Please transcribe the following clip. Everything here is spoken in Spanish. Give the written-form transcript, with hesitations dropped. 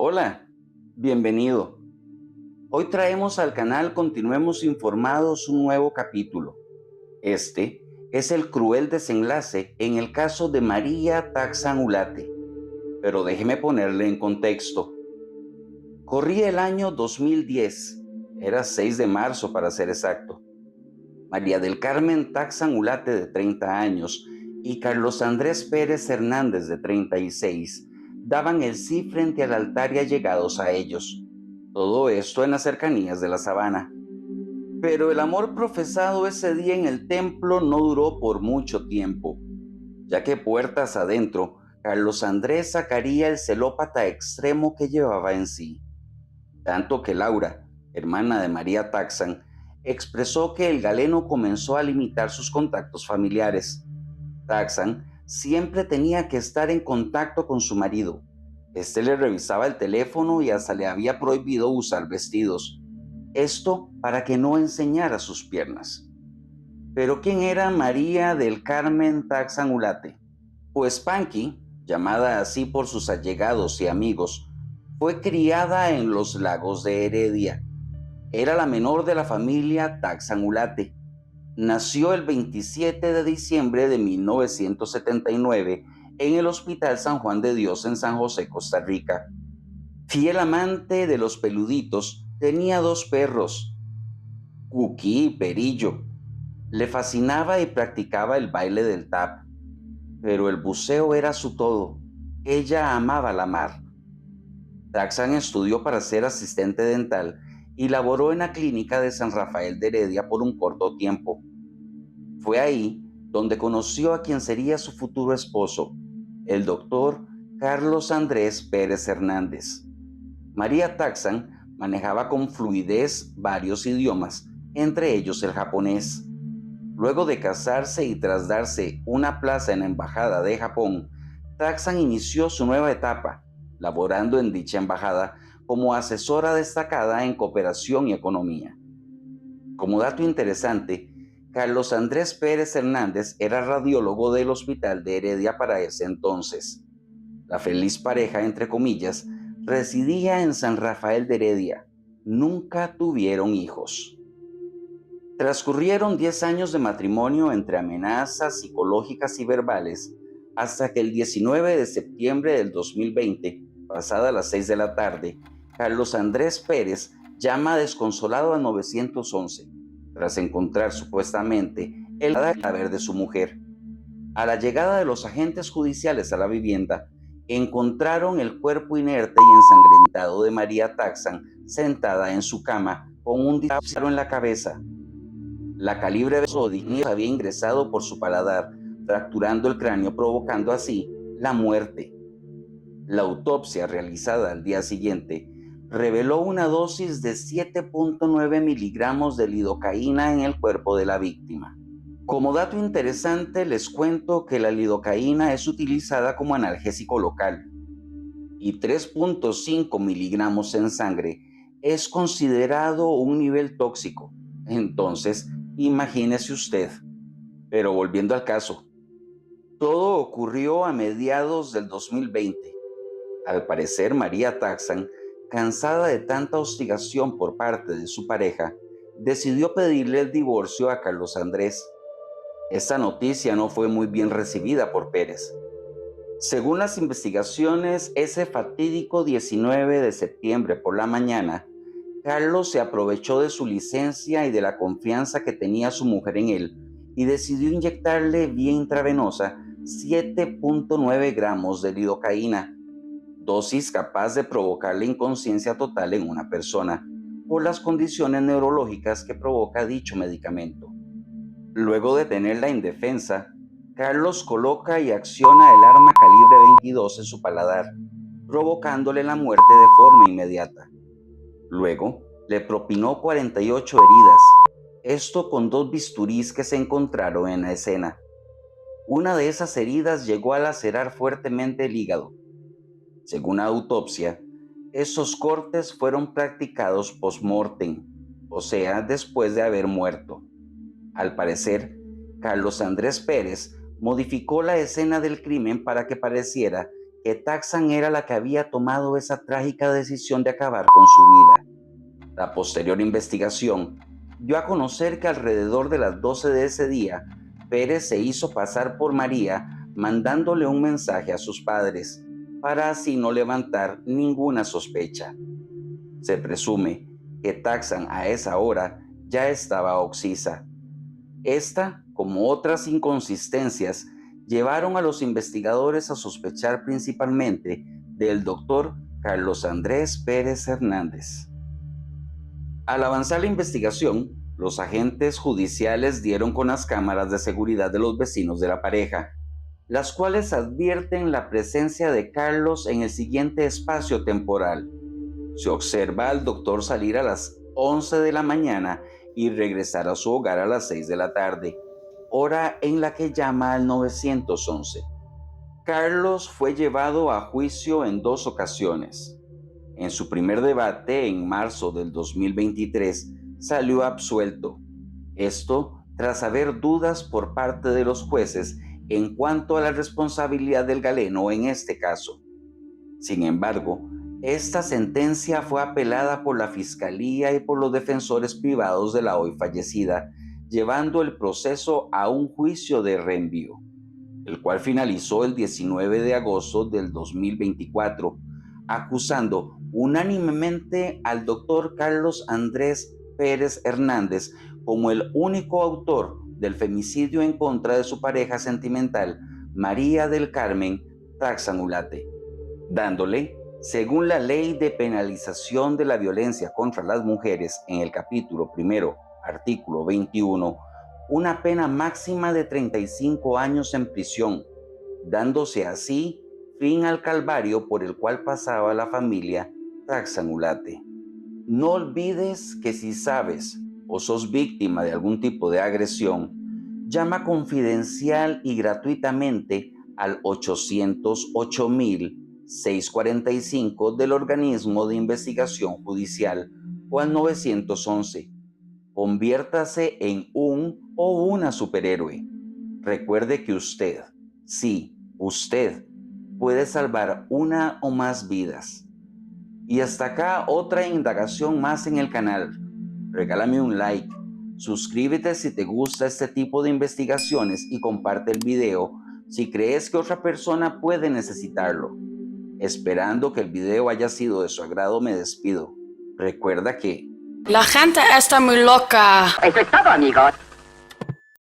Hola, bienvenido. Hoy traemos al canal Continuemos Informados un nuevo capítulo. Este es el cruel desenlace en el caso de María Taxan Ulate. Pero déjeme ponerle en contexto. Corría el año 2010, era 6 de marzo para ser exacto. María del Carmen Taxan Ulate, de 30 años, y Carlos Andrés Pérez Hernández, de 36, daban el sí frente al altar y allegados a ellos. Todo esto en las cercanías de la sabana. Pero el amor profesado ese día en el templo no duró por mucho tiempo, ya que puertas adentro, Carlos Andrés sacaría el celópata extremo que llevaba en sí. Tanto que Laura, hermana de María Taxan, expresó que el galeno comenzó a limitar sus contactos familiares. Taxan siempre tenía que estar en contacto con su marido. Este le revisaba el teléfono y hasta le había prohibido usar vestidos. Esto para que no enseñara sus piernas. Pero ¿quién era María del Carmen Taxan Ulate? Pues Panky, llamada así por sus allegados y amigos, fue criada en los Lagos de Heredia. Era la menor de la familia Taxan Ulate. Nació el 27 de diciembre de 1979 en el Hospital San Juan de Dios en San José, Costa Rica. Fiel amante de los peluditos, tenía 2 perros, Cookie y Perillo. Le fascinaba y practicaba el baile del tap, pero el buceo era su todo. Ella amaba la mar. Taxan estudió para ser asistente dental y laboró en la clínica de San Rafael de Heredia por un corto tiempo. Fue ahí donde conoció a quien sería su futuro esposo, el doctor Carlos Andrés Pérez Hernández. María Taxan manejaba con fluidez varios idiomas, entre ellos el japonés. Luego de casarse y tras darse una plaza en la Embajada de Japón, Taxan inició su nueva etapa, laborando en dicha embajada como asesora destacada en cooperación y economía. Como dato interesante, Carlos Andrés Pérez Hernández era radiólogo del Hospital de Heredia para ese entonces. La feliz pareja, entre comillas, residía en San Rafael de Heredia. Nunca tuvieron hijos. Transcurrieron 10 años de matrimonio entre amenazas psicológicas y verbales, hasta que el 19 de septiembre del 2020, pasada las 6 de la tarde, Carlos Andrés Pérez llama desconsolado al 911, tras encontrar supuestamente el cadáver de su mujer. A la llegada de los agentes judiciales a la vivienda, encontraron el cuerpo inerte y ensangrentado de María Taxan sentada en su cama con un disparo en la cabeza. La calibre de Sodinius había ingresado por su paladar, fracturando el cráneo, provocando así la muerte. La autopsia realizada al día siguiente reveló una dosis de 7.9 miligramos de lidocaína en el cuerpo de la víctima. Como dato interesante, les cuento que la lidocaína es utilizada como analgésico local y 3.5 miligramos en sangre es considerado un nivel tóxico. Entonces, imagínese usted. Pero volviendo al caso, todo ocurrió a mediados del 2020. Al parecer, María Taxan, cansada de tanta hostigación por parte de su pareja, decidió pedirle el divorcio a Carlos Andrés. Esta noticia no fue muy bien recibida por Pérez. Según las investigaciones, ese fatídico 19 de septiembre por la mañana, Carlos se aprovechó de su licencia y de la confianza que tenía su mujer en él y decidió inyectarle vía intravenosa 7.9 gramos de lidocaína, dosis capaz de provocar la inconsciencia total en una persona por las condiciones neurológicas que provoca dicho medicamento. Luego de tenerla indefensa, Carlos coloca y acciona el arma calibre 22 en su paladar, provocándole la muerte de forma inmediata. Luego, le propinó 48 heridas, esto con 2 bisturís que se encontraron en la escena. Una de esas heridas llegó a lacerar fuertemente el hígado. Según la autopsia, esos cortes fueron practicados post-mortem, o sea, después de haber muerto. Al parecer, Carlos Andrés Pérez modificó la escena del crimen para que pareciera que Taxan era la que había tomado esa trágica decisión de acabar con su vida. La posterior investigación dio a conocer que alrededor de las 12 de ese día, Pérez se hizo pasar por María mandándole un mensaje a sus padres, para así no levantar ninguna sospecha. Se presume que Taxan a esa hora ya estaba oxisa. Esta, como otras inconsistencias, llevaron a los investigadores a sospechar principalmente del doctor Carlos Andrés Pérez Hernández. Al avanzar la investigación, los agentes judiciales dieron con las cámaras de seguridad de los vecinos de la pareja, las cuales advierten la presencia de Carlos en el siguiente espacio temporal. Se observa al doctor salir a las 11 de la mañana y regresar a su hogar a las 6 de la tarde, hora en la que llama al 911. Carlos fue llevado a juicio en 2 ocasiones. En su primer debate, en marzo del 2023, salió absuelto. Esto tras haber dudas por parte de los jueces en cuanto a la responsabilidad del galeno en este caso. Sin embargo, esta sentencia fue apelada por la Fiscalía y por los defensores privados de la hoy fallecida, llevando el proceso a un juicio de reenvío, el cual finalizó el 19 de agosto del 2024, acusando unánimemente al doctor Carlos Andrés Pérez Hernández como el único autor del femicidio en contra de su pareja sentimental, María del Carmen Taxan Ulate, dándole, según la Ley de Penalización de la Violencia contra las Mujeres, en el capítulo 1, artículo 21, una pena máxima de 35 años en prisión, dándose así fin al calvario por el cual pasaba la familia Taxan Ulate. No olvides que si sabes o sos víctima de algún tipo de agresión, llama confidencial y gratuitamente al 808.645 del organismo de investigación judicial o al 911. Conviértase en un o una superhéroe. Recuerde que usted, sí, usted, puede salvar una o más vidas. Y hasta acá otra indagación más en el canal. Regálame un like, suscríbete si te gusta este tipo de investigaciones y comparte el video si crees que otra persona puede necesitarlo. Esperando que el video haya sido de su agrado, me despido. Recuerda que... La gente está muy loca. Eso es todo, amigos.